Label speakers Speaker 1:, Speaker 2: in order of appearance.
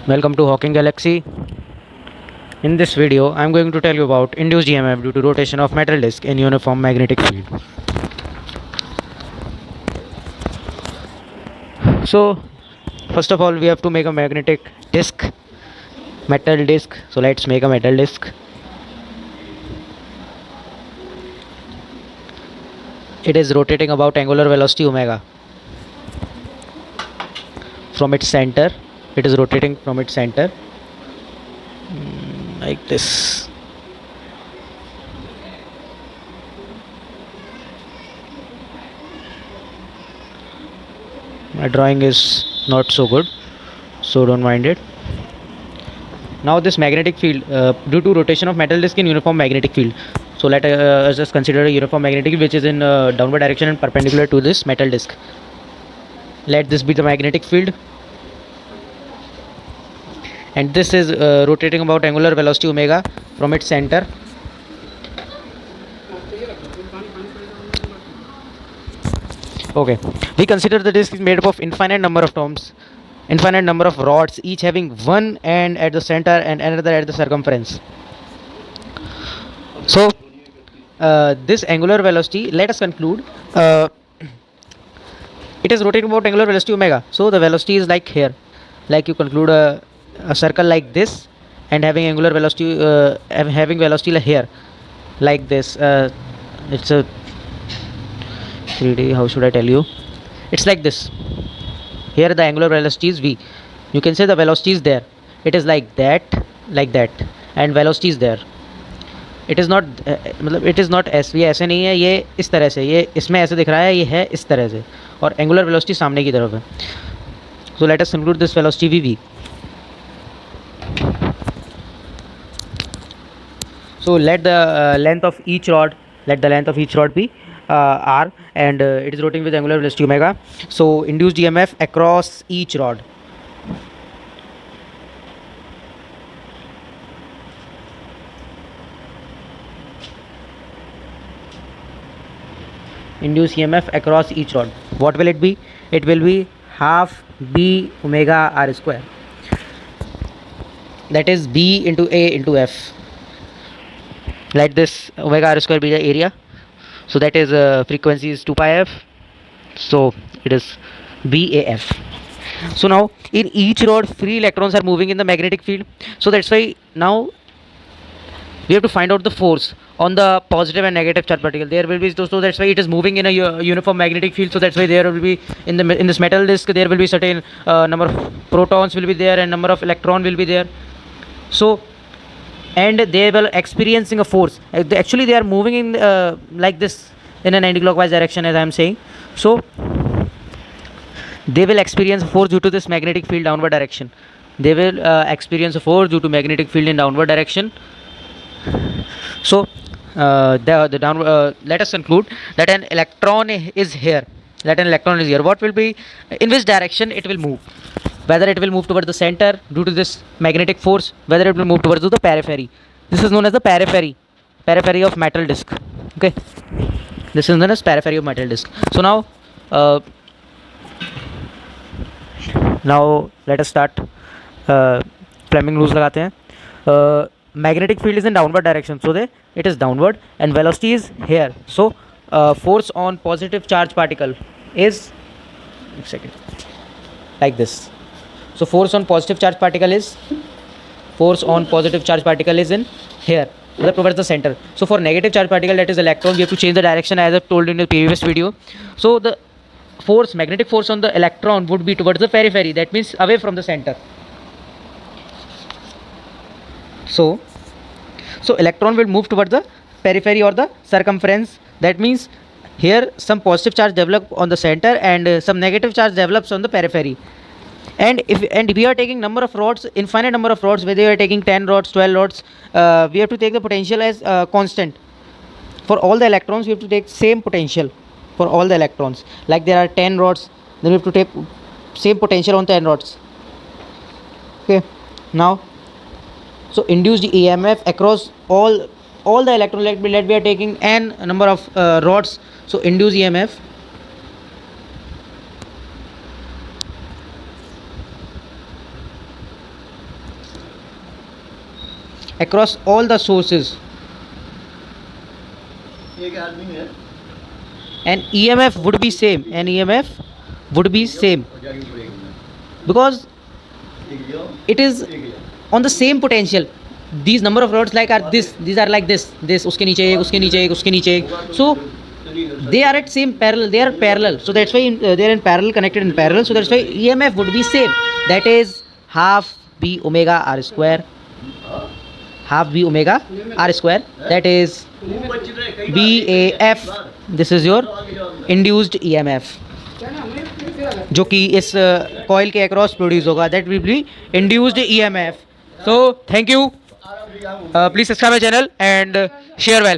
Speaker 1: Welcome to Hawking Galaxy. In this video, I am going to tell you about induced EMF due to rotation of metal disk in uniform magnetic field. So, first of all, we have to make a magnetic disk, metal disk. So, let's make a metal disk. It is rotating about angular velocity omega from its center. It is rotating from its center like this. My drawing is not so good, so don't mind it. Now this magnetic field, due to rotation of metal disk in uniform magnetic field. So let us just consider a uniform magnetic field which is in downward direction and perpendicular to this metal disk. Let this be the magnetic field, and this is rotating about angular velocity omega from its center. Okay, we consider the disk is made up of infinite number of rods, each having one end at the center and another at the circumference. So this angular velocity, let us conclude, it is rotating about angular velocity omega. So the velocity is like here, like you conclude a circle like this and having angular velocity, having velocity like here, like this. It's a 3D, how should I tell you? It's like this. Here the angular velocity is v. You can say the velocity is there. It is like that, and velocity is there. It is not मतलब it is not ऐसे, ये ऐसे नहीं है, ये इस तरह से, ये इसमें ऐसे दिख रहा है, ये है इस तरह से, और एंगुलर वेलोसिटी सामने की तरफ है. So let us include this velocity vv. So let the length of each rod be r, and it is rotating with angular velocity omega. So induced EMF across each rod. Induced EMF across each rod. What will it be? It will be half b omega r square. That is b into a into f. Let this omega r square be the area. So that is frequency is 2 pi f. So it is BAF. So now in each rod free electrons are moving in the magnetic field. So that's why now we have to find out the force on the positive and negative charge particle. There will be, so that's why it is moving in a uniform magnetic field. So that's why there will be in this metal disk there will be certain number of protons will be there and number of electron will be there. So and they will experiencing a force. Actually they are moving in like this in an anti-clockwise direction, as I am saying. So they will experience a force due to this magnetic field downward direction. They will experience a force due to magnetic field in downward direction. So the downward, let us conclude that an electron is here. What will be, in which direction it will move? Whether it will move towards the center due to this magnetic force, whether it will move towards the periphery. This is known as the periphery of metal disk. Okay, this is known as periphery of metal disk. So now let us start. Fleming rules लगाते हैं. Magnetic field is in downward direction, so it is downward, and velocity is here. So force on positive charge particle is like this. So force on positive charge particle is in here, towards the center. So for negative charge particle, that is electron, we have to change the direction as I have told in the previous video. So the magnetic force on the electron would be towards the periphery, that means away from the center. So electron will move towards the periphery or the circumference. That means here some positive charge develop on the center and some negative charge develops on the periphery. And we are taking number of rods, infinite number of rods, whether we are taking 10 rods, 12 rods, we have to take the potential as constant. For all the electrons we have to take same potential for all the electrons. Like there are 10 rods, then we have to take same potential on 10 rods. Okay, now so induced EMF across all the electrons. Let we are taking n number of rods. So induced EMF across all the sources, and EMF would be same, and EMF would be same, because it is on the same potential. These number of rods like are this, these are like this uske niche ek, uske niche ek, uske niche ek. So they are at same parallel, they are parallel, so that's why they are in parallel, connected in parallel, so that's why EMF would be same, that is half B omega R square, half B omega R square, that is BAF. this is your induced EMF जो कि इस coil के across produce होगा, that will be induced EMF. So thank you, please subscribe my channel and share well.